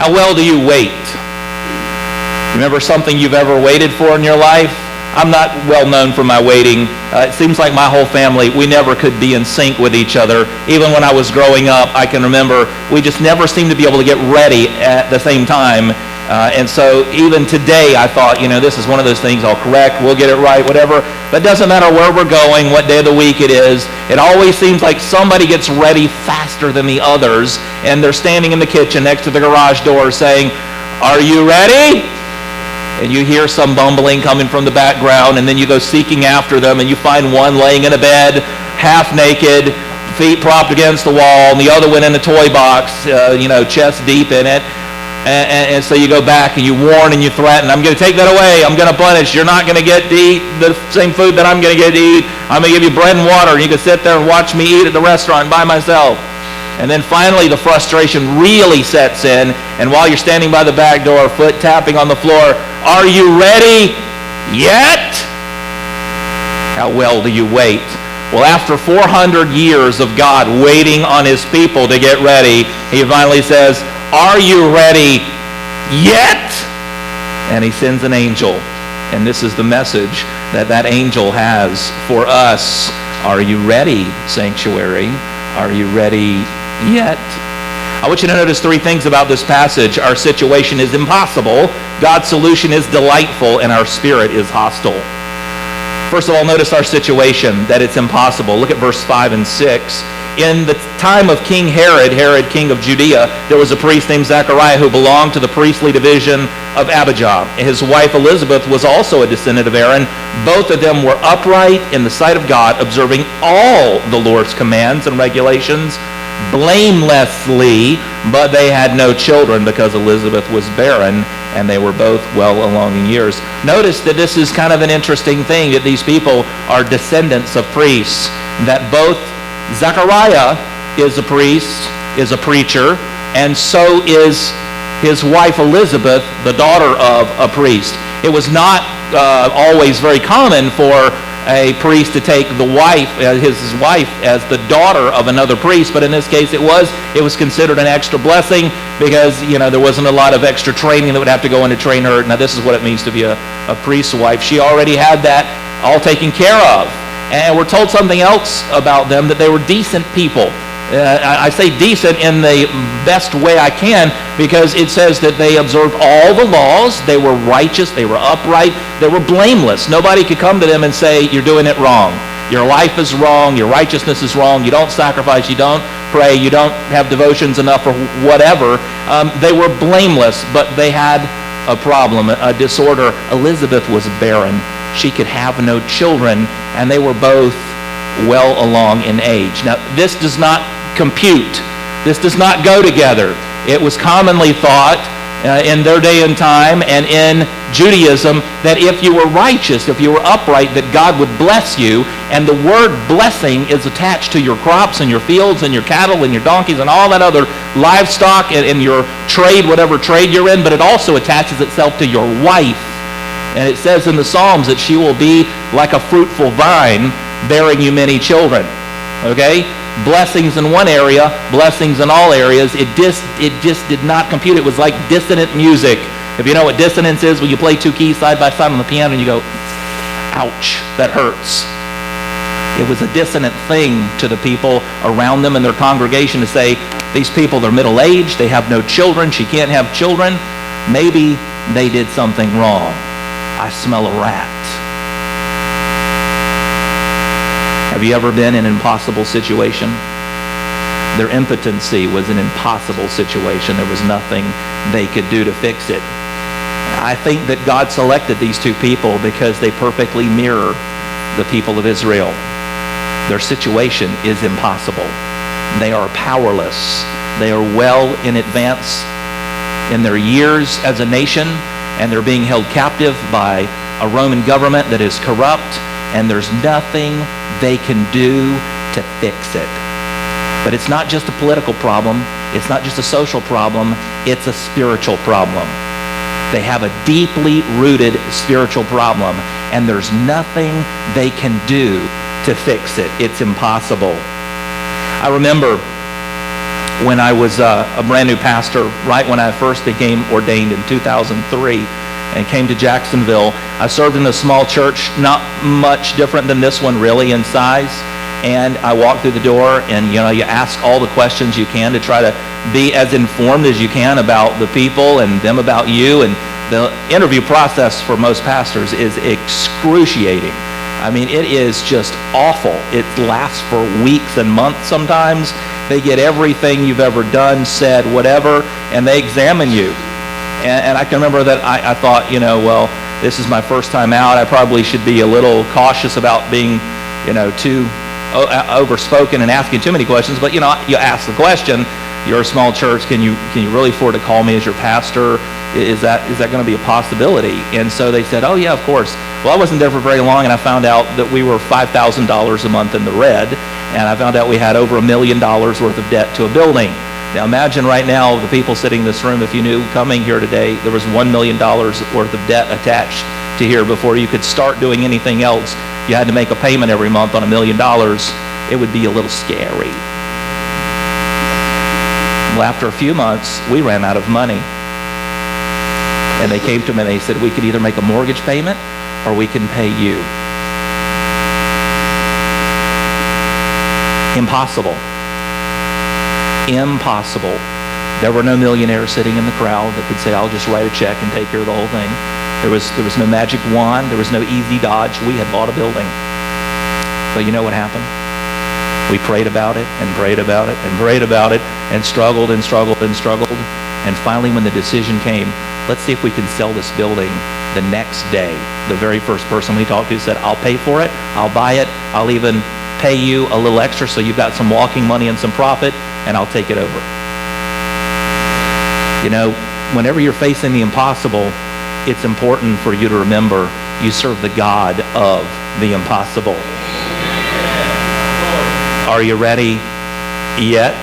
How well do you wait? Remember something you've ever waited for in your life? I'm not well known for my waiting. It seems like my whole family, we never could be in sync with each other. Even when I was growing up, I can remember we just never seemed to be able to get ready at the same time. And so even today, I thought, this is one of those things I'll correct, we'll get it right, whatever. But it doesn't matter where we're going, what day of the week it is. It always seems like somebody gets ready faster than the others, and they're standing in the kitchen next to the garage door saying, "Are you ready?" And you hear some bumbling coming from the background, and then you go seeking after them, and you find one laying in a bed, half naked, feet propped against the wall, and the other one in a toy box, chest deep in it. And so you go back and you warn and you threaten, "I'm going to take that away. I'm going to punish. You're not going to get to eat the same food that I'm going to get to eat. I'm going to give you bread and water, and you can sit there and watch me eat at the restaurant by myself." And then finally the frustration really sets in, and while you're standing by the back door, foot tapping on the floor, "Are you ready yet?" How well do you wait? Well, after 400 years of God waiting on his people to get ready, he finally says, "Are you ready yet?" And he sends an angel. And this is the message that angel has for us. Are you ready, sanctuary? Are you ready yet? I want you to notice three things about this passage. Our situation is impossible, God's solution is delightful, and our spirit is hostile. First of all, notice our situation, that it's impossible. Look at verse 5 and 6. In the time of King Herod, king of Judea, there was a priest named Zechariah who belonged to the priestly division of Abijah. His wife Elizabeth was also a descendant of Aaron. Both of them were upright in the sight of God, observing all the Lord's commands and regulations blamelessly, but they had no children because Elizabeth was barren, and they were both well along in years. Notice that this is kind of an interesting thing, that these people are descendants of priests, that both Zechariah is a priest, is a preacher, and so is his wife Elizabeth, the daughter of a priest. It was not always very common for a priest to take his wife as the daughter of another priest, but in this case it was considered an extra blessing because there wasn't a lot of extra training that would have to go in to train her. Now this is what it means to be a priest's wife. She already had that all taken care of. And we're told something else about them, that they were decent people. I say decent in the best way I can, because it says that they observed all the laws, they were righteous, they were upright, they were blameless. Nobody could come to them and say, "You're doing it wrong. Your life is wrong, your righteousness is wrong, you don't sacrifice, you don't pray, you don't have devotions enough," or whatever. They were blameless, but they had a problem, a disorder. Elizabeth was barren. She could have no children, and they were both well along in age. Now, this does not compute. This does not go together. It was commonly thought in their day and time and in Judaism that if you were righteous, if you were upright, that God would bless you. And the word blessing is attached to your crops and your fields and your cattle and your donkeys and all that other livestock and your trade, whatever trade you're in, but it also attaches itself to your wife. And it says in the Psalms that she will be like a fruitful vine, bearing you many children. Okay? Blessings in one area, blessings in all areas. It just did not compute. It was like dissonant music. If you know what dissonance is, when you play two keys side by side on the piano and you go, "Ouch, that hurts." It was a dissonant thing to the people around them and their congregation to say, "These people, they're middle-aged, they have no children, she can't have children. Maybe they did something wrong. I smell a rat." Have you ever been in an impossible situation? Their impotency was an impossible situation. There was nothing they could do to fix it. I think that God selected these two people because they perfectly mirror the people of Israel. Their situation is impossible. They are powerless. They are well in advance in their years as a nation, and they're being held captive by a Roman government that is corrupt, and there's nothing they can do to fix it. But it's not just a political problem. It's not just a social problem. It's a spiritual problem. They have a deeply rooted spiritual problem, and there's nothing they can do to fix it. It's impossible. I remember when I was a brand new pastor, right when I first became ordained in 2003 and came to Jacksonville. I served in a small church, not much different than this one really in size. And I walked through the door, and you ask all the questions you can to try to be as informed as you can about the people and them about you. And the interview process for most pastors is excruciating. I mean, it is just awful. It lasts for weeks and months sometimes. They get everything you've ever done, said, whatever, and they examine you. And I can remember that I thought, well, this is my first time out. I probably should be a little cautious about being, too overspoken and asking too many questions. But, you ask the question, you're a small church, can you really afford to call me as your pastor? Is that going to be a possibility? And so they said, oh, yeah, of course. Well, I wasn't there for very long, and I found out that we were $5,000 a month in the red, and I found out we had over $1 million worth of debt to a building. Now imagine right now the people sitting in this room, if you knew coming here today there was $1 million worth of debt attached to here before you could start doing anything else. You had to make a payment every month on $1 million. It would be a little scary. Well, after a few months, we ran out of money. And they came to me and they said, we could either make a mortgage payment or we can pay you. Impossible. Impossible. There were no millionaires sitting in the crowd that could say, I'll just write a check and take care of the whole thing. There was no magic wand. There was no easy dodge. We had bought a building. But you know what happened? We prayed about it and prayed about it and prayed about it and struggled and struggled and struggled. And finally, when the decision came, let's see if we can sell this building. The next day, the very first person we talked to said, I'll pay for it. I'll buy it. I'll even pay you a little extra so you've got some walking money and some profit, and I'll take it over. Whenever you're facing the impossible, it's important for you to remember you serve the God of the impossible. Are you ready yet?